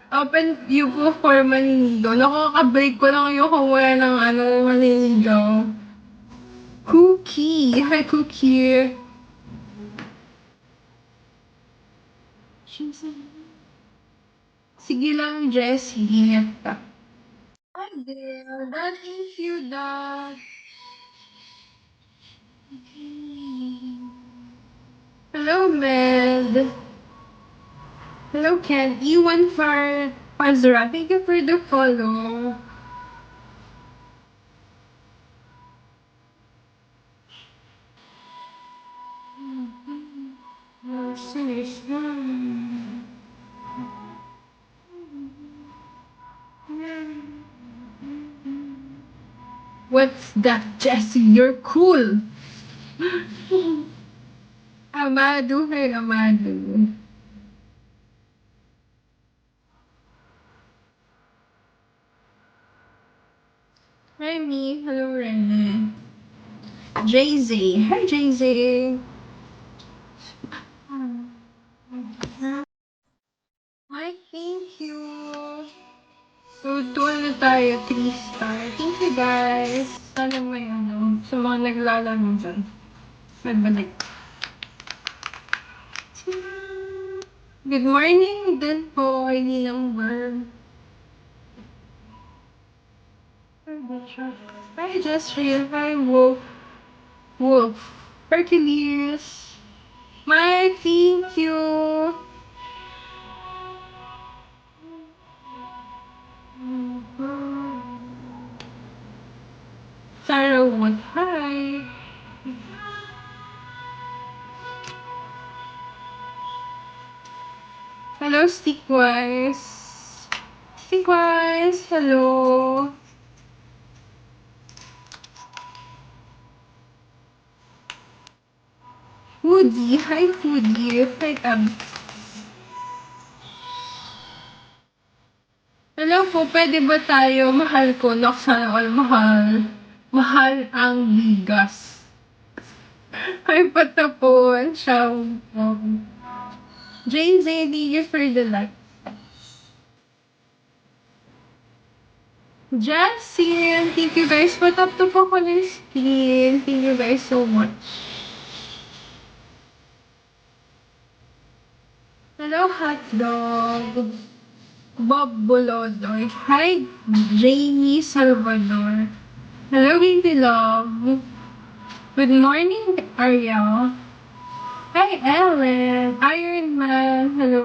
Open view po for Maniligaw. Nakaka-break ko lang yung wala ng Maniligaw. Cookie! Hi, Cookie! Sige lang, Jessie. Hi there. That is you, Dad. Hello, Med. Hello, Ken. Iwan for Pazura. Thank you for the follow. What's that, Jessie? You're cool. Amado, hey, Amado. Hi, me. Hello, Rene. JZ. Hi, JZ. Hi, thank you. So, 2 tayo, 3 star. Thank you, guys. Sana may sa mga naglalaro dyan. Magbalik. Good morning din po, kay Ninang Worm. Hi, Jessreel. Hi, Wolf. Wolf. Hercules. Mike, thank you. Sarah Wood. Hi. Hello, Stickwise. Stickwise, hello. Foodie. Hi, Foodie. Hi, Hello po, pwede ba tayo, mahal ko, sana all mahal. Mahal ang bigas. Ay, patapon, siya. JZ, thank you for the like. Jessie, thank you guys. Patap to po ko ng screen. Thank you guys so much. Hello, hotdog. Bob Bolodoy. Hi, Jamie Salvador. Hello, baby love. Good morning, Ariel. Hi, Ellen. Iron Man. Hello.